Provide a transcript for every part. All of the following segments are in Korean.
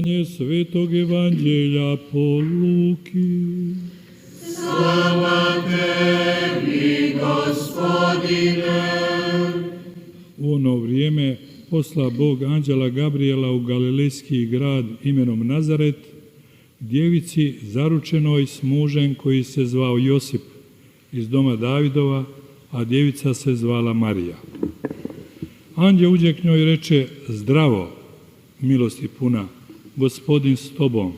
Čitanje Svetog Evanđelja po Luki. Slava tebi, Gospodine. U ono vrijeme posla Bog anđela Gabriela u galilejski grad imenom Nazaret, djevici zaručenoj s mužem koji se zvao Josip iz doma Davidova, a djevica se zvala Marija. Anđeo uđe k njoj i reče: zdravo, milosti puna, Gospodin s tobom.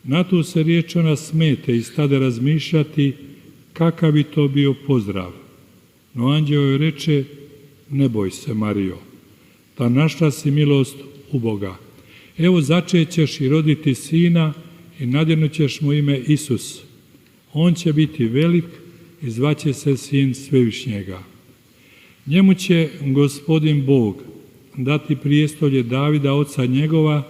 Na tu se riječ ona smete i stade razmišljati kakav bi to bio pozdrav. No anđeo joj reče: ne boj se, Marijo, ta našla si milost u Boga. Evo začećeš i roditi sina i nadjenućeš mu ime Isus. On će biti velik i zvaće se sin Svevišnjega. Njemu će Gospodin Bog dati prijestolje Davida, oca njegova,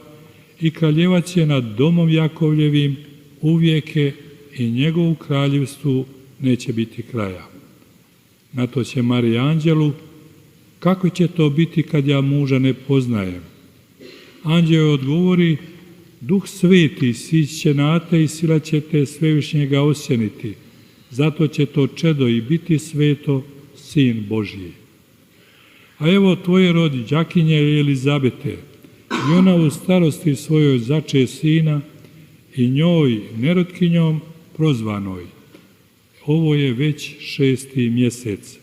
i kraljevat će nad domom Jakovljevim uvijeke i njegovu kraljevstvu neće biti kraja. Na to će Marija anđelu: kako će to biti kad ja muža ne poznajem? Anđeo joj odgovori: Duh Sveti sići će na te i sila će te Svevišnjega osjeniti. Zato će to čedo i biti sveto, sin Božji. A evo tvoje rodi đakinje Elizabete, i ona u starosti svojoj zače sina, i njoj nerotkinjom prozvanoj. Ovo je već 6. mjesec,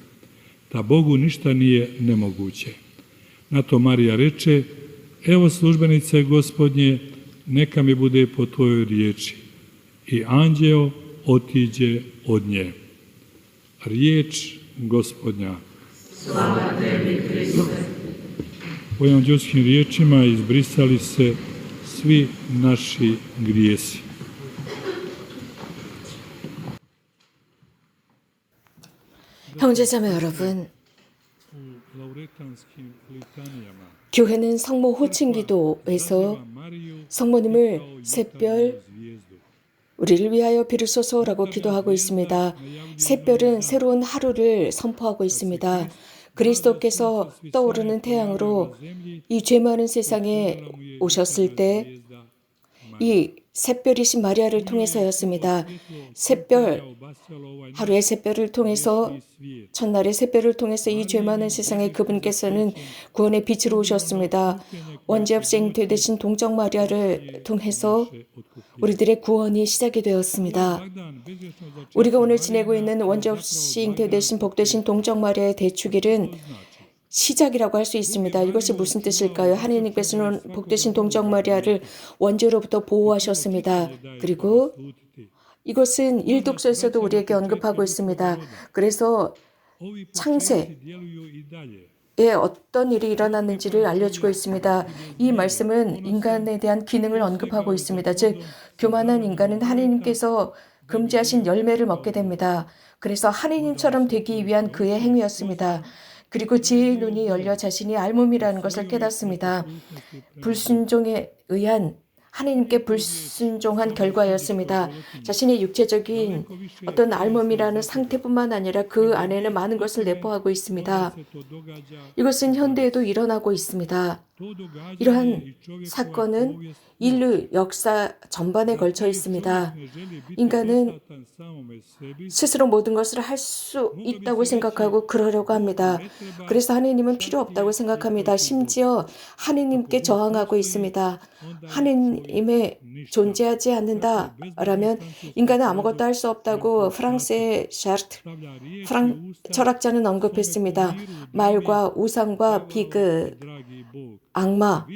da Bogu ništa nije nemoguće. Na to Marija reče: evo službenice Gospodnje, neka mi bude po tvojoj riječi. I anđeo otiđe od nje. Riječ Gospodnja. Slava tebi, Hriste. Po evanđelskim riječima izbrisali se svi naši grijesi. 형제자매 여러분, 라우레탄스kim litanijama 교회는 성모 호칭 기도에서 성모님을 샛별 우리를 위하여 비르소서라고 기도하고 있습니다. 샛별은 새로운 하루를 선포하고 있습니다. 그리스도께서 떠오르는 태양으로 이 죄 많은 세상에 오셨을 때 이 샛별이신 마리아를 통해서였습니다. 샛별, 하루의 샛별을 통해서, 첫날의 샛별을 통해서 이 죄 많은 세상에 그분께서는 구원의 빛으로 오셨습니다. 원죄없이 잉태되신 동정 마리아를 통해서 우리들의 구원이 시작이 되었습니다. 우리가 오늘 지내고 있는 원죄없이 잉태되신 복되신 동정 마리아의 대축일은 시작이라고 할 수 있습니다. 이것이 무슨 뜻일까요? 하나님께서는 복되신 동정 마리아를 원죄로부터 보호하셨습니다. 그리고 이것은 일독서에서도 우리에게 언급하고 있습니다. 그래서 창세에 어떤 일이 일어났는지를 알려주고 있습니다. 이 말씀은 인간에 대한 기능을 언급하고 있습니다. 즉, 교만한 인간은 하나님께서 금지하신 열매를 먹게 됩니다. 그래서 하나님처럼 되기 위한 그의 행위였습니다. 그리고 지혜의 눈이 열려 자신이 알몸이라는 것을 깨닫습니다. 불순종에 의한, 하나님께 불순종한 결과였습니다. 자신의 육체적인 어떤 알몸이라는 상태뿐만 아니라 그 안에는 많은 것을 내포하고 있습니다. 이것은 현대에도 일어나고 있습니다. 이러한 사건은 인류 역사 전반에 걸쳐 있습니다. 인간은 스스로 모든 것을 할 수 있다고 생각하고 그러려고 합니다. 그래서 하나님은 필요 없다고 생각합니다. 심지어 하나님께 저항하고 있습니다. 하나님의 존재하지 않는다라면 인간은 아무것도 할 수 없다고 프랑스의 샤르트 철학자는 언급했습니다. 말과 우상과 비극, 악마.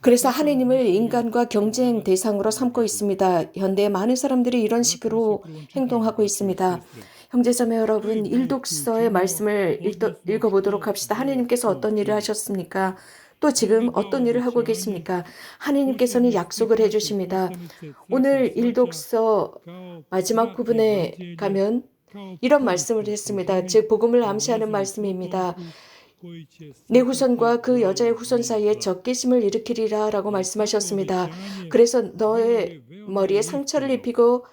그래서 하나님을 인간과 경쟁 대상으로 삼고 있습니다. 현대의 많은 사람들이 이런 식으로 행동하고 있습니다. 형제자매 여러분, 일독서의 말씀을 읽어보도록 합시다. 하나님께서 어떤 일을 하셨습니까? 또 지금 어떤 일을 하고 계십니까? 하나님께서는 약속을 해주십니다. 오늘 일독서 마지막 부분에 가면 이런 말씀을 했습니다. 즉, 복음을 암시하는 말씀입니다. 내 후손과 그 여자의 후손 사이에 적개심을 일으키리라 라고 말씀하셨습니다. 그래서 너의 머리에 상처를 입히고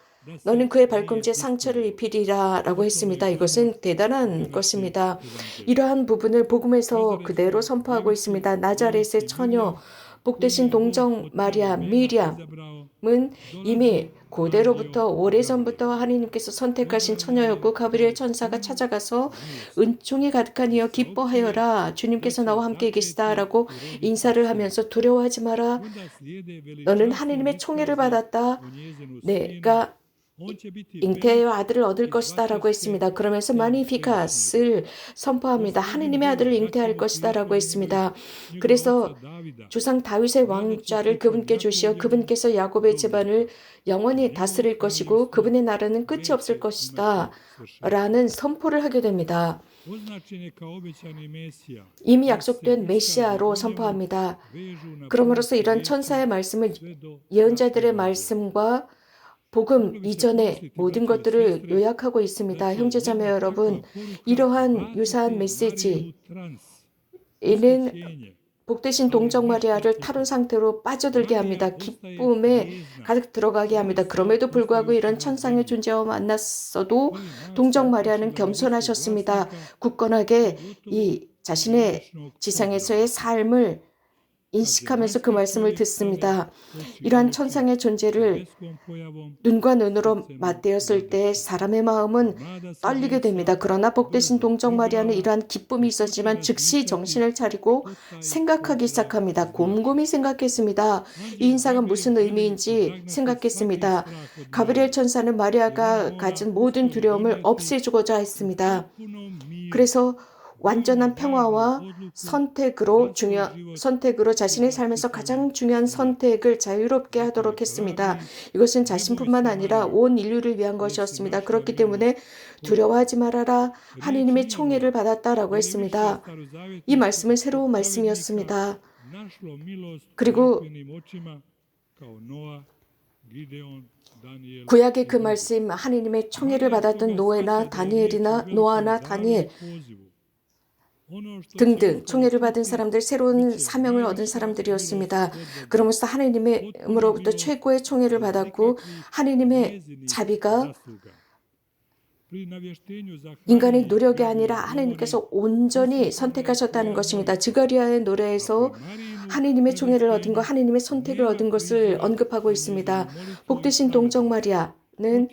너는 그의 발꿈치에 상처를 입히리라 라고 했습니다. 이것은 대단한 것입니다. 이러한 부분을 복음에서 그대로 선포하고 있습니다. 나자렛의 처녀, 복되신 동정 마리아 미리암은 이미 고대로부터 오래전부터 하나님께서 선택하신 처녀였고 가브리엘 천사가 찾아가서 은총이 가득한 이여 기뻐하여라 주님께서 나와 함께 계시다라고 인사를 하면서 두려워하지 마라 너는 하나님의 총애를 받았다 내가 잉태의 아들을 얻을 것이다 라고 했습니다. 그러면서 마니피캇을 선포합니다. 하느님의 아들을 잉태할 것이다 라고 했습니다. 그래서 조상 다윗의 왕좌를 그분께 주시어 그분께서 야곱의 집안을 영원히 다스릴 것이고 그분의 나라는 끝이 없을 것이다 라는 선포를 하게 됩니다. 이미 약속된 메시아로 선포합니다. 그럼으로써 이런 천사의 말씀은 예언자들의 말씀과 복음 이전의 모든 것들을 요약하고 있습니다. 형제자매 여러분, 이러한 유사한 메시지는 복되신 동정 마리아를 타른 상태로 빠져들게 합니다. 기쁨에 가득 들어가게 합니다. 그럼에도 불구하고 이런 천상의 존재와 만났어도 동정 마리아는 겸손하셨습니다. 굳건하게 이 자신의 지상에서의 삶을 인식하면서 그 말씀을 듣습니다. 이러한 천상의 존재를 눈과 눈으로 맞대었을 때 사람의 마음은 떨리게 됩니다. 그러나 복되신 동정 마리아는 이러한 기쁨이 있었지만 즉시 정신을 차리고 생각하기 시작합니다. 곰곰이 생각했습니다. 이 인사가 무슨 의미인지 생각했습니다. 가브리엘 천사는 마리아가 가진 모든 두려움을 없애주고자 했습니다. 그래서 완전한 평화와 선택으로 자신의 삶에서 가장 중요한 선택을 자유롭게 하도록 했습니다. 이것은 자신뿐만 아니라 온 인류를 위한 것이었습니다. 그렇기 때문에 두려워하지 말아라. 하느님의 총애를 받았다라고 했습니다. 이 말씀은 새로운 말씀이었습니다. 그리고 구약의 그 말씀 하느님의 총애를 받았던 노아나 다니엘 등등 총애를 받은 사람들, 새로운 사명을 얻은 사람들이었습니다. 그러면서 하나님으로부터 최고의 총애를 받았고 하나님의 자비가 인간의 노력이 아니라 하나님께서 온전히 선택하셨다는 것입니다. 지가리아의 노래에서 하나님의 총애를 얻은 것, 하나님의 선택을 얻은 것을 언급하고 있습니다. 복되신 동정 마리아는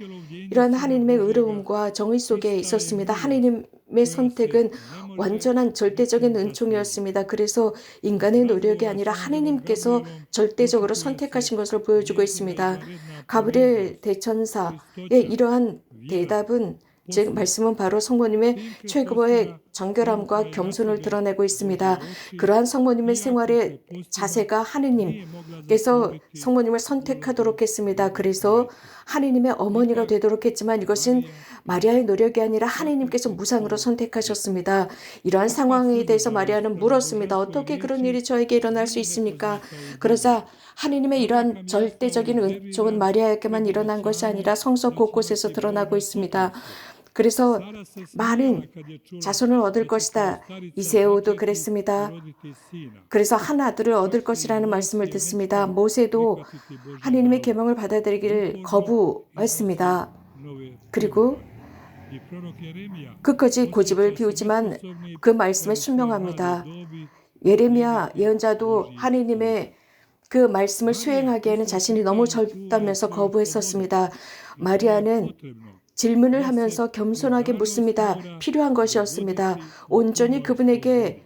이러한 하나님의 의로움과 정의 속에 있었습니다. 하나님의 선택은 완전한 절대적인 은총이었습니다. 그래서 인간의 노력이 아니라 하나님께서 절대적으로 선택하신 것을 보여주고 있습니다. 가브리엘 대천사의 이러한 대답은 즉 말씀은 바로 성모님의 최고의 정결함과 겸손을 드러내고 있습니다. 그러한 성모님의 생활의 자세가 하느님께서 성모님을 선택하도록 했습니다. 그래서 하느님의 어머니가 되도록 했지만 이것은 마리아의 노력이 아니라 하느님께서 무상으로 선택하셨습니다. 이러한 상황에 대해서 마리아는 물었습니다. 어떻게 그런 일이 저에게 일어날 수 있습니까? 그러자 하느님의 이러한 절대적인 은총은 마리아에게만 일어난 것이 아니라 성서 곳곳에서 드러나고 있습니다. 그래서 많은 자손을 얻을 것이다. 이세오도 그랬습니다. 그래서 한 아들을 얻을 것이라는 말씀을 듣습니다. 모세도 하나님의 계명을 받아들이기를 거부했습니다. 그리고 끝까지 고집을 피우지만 그 말씀에 순명합니다. 예레미야 예언자도 하나님의 그 말씀을 수행하기에는 자신이 너무 젊다면서 거부했었습니다. 마리아는 질문을 하면서 겸손하게 묻습니다. 필요한 것이었습니다. 온전히 그분에게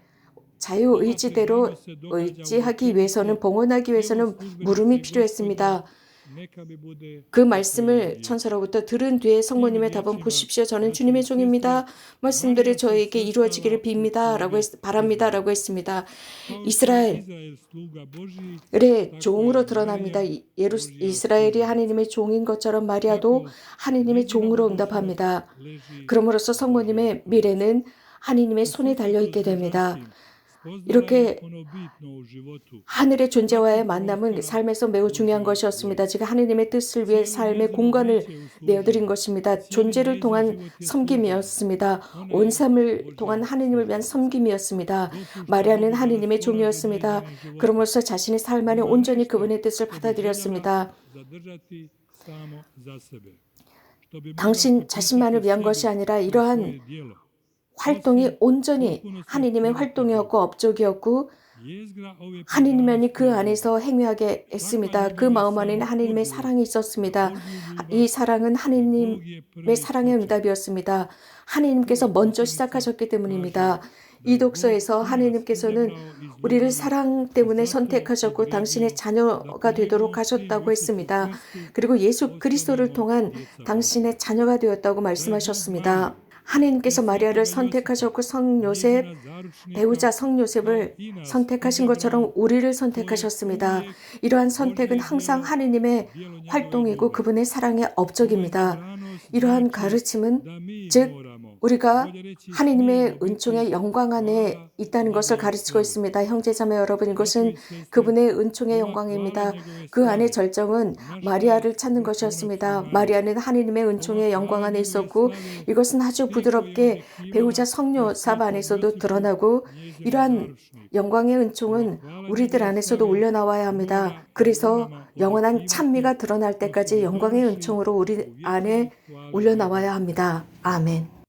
자유의지대로 의지하기 위해서는 봉헌하기 위해서는 물음이 필요했습니다. 그 말씀을 천사로부터 들은 뒤에 성모님의 답은 보십시오. 저는 주님의 종입니다. 말씀들이 저에게 이루어지기를 바랍니다. 라고 했습니다. 이스라엘의 종으로 드러납니다. 이스라엘이 하나님의 종인 것처럼 마리아도 하나님의 종으로 응답합니다. 그러므로써 성모님의 미래는 하나님의 손에 달려있게 됩니다. 이렇게 하늘의 존재와의 만남은 삶에서 매우 중요한 것이었습니다. 즉 하느님의 뜻을 위해 삶의 공간을 내어드린 것입니다. 존재를 통한 섬김이었습니다. 온 삶을 통한 하느님을 위한 섬김이었습니다. 마리아는 하느님의 종이었습니다. 그러면서 자신의 삶 안에 온전히 그분의 뜻을 받아들였습니다. 당신 자신만을 위한 것이 아니라 이러한 활동이 온전히 하느님의 활동이었고 업적이었고 하느님만이 그 안에서 행위하게 했습니다. 그 마음 안에는 하느님의 사랑이 있었습니다. 이 사랑은 하느님의 사랑의 응답이었습니다. 하느님께서 먼저 시작하셨기 때문입니다. 이 독서에서 하느님께서는 우리를 사랑 때문에 선택하셨고 당신의 자녀가 되도록 하셨다고 했습니다. 그리고 예수 그리스도를 통한 당신의 자녀가 되었다고 말씀하셨습니다. 하느님께서 마리아를 선택하셨고 성요셉, 배우자 성요셉을 선택하신 것처럼 우리를 선택하셨습니다. 이러한 선택은 항상 하느님의 활동이고 그분의 사랑의 업적입니다. 이러한 가르침은 즉 우리가 하느님의 은총의 영광 안에 있다는 것을 가르치고 있습니다. 형제자매 여러분, 이것은 그분의 은총의 영광입니다. 그 안의 절정은 마리아를 찾는 것이었습니다. 마리아는 하느님의 은총의 영광 안에 있었고 이것은 아주 부드럽게 배우자 성요셉 안에서도 드러나고 이러한 영광의 은총은 우리들 안에서도 올려나와야 합니다. 그래서 영원한 찬미가 드러날 때까지 영광의 은총으로 우리 안에 올려나와야 합니다. 아멘.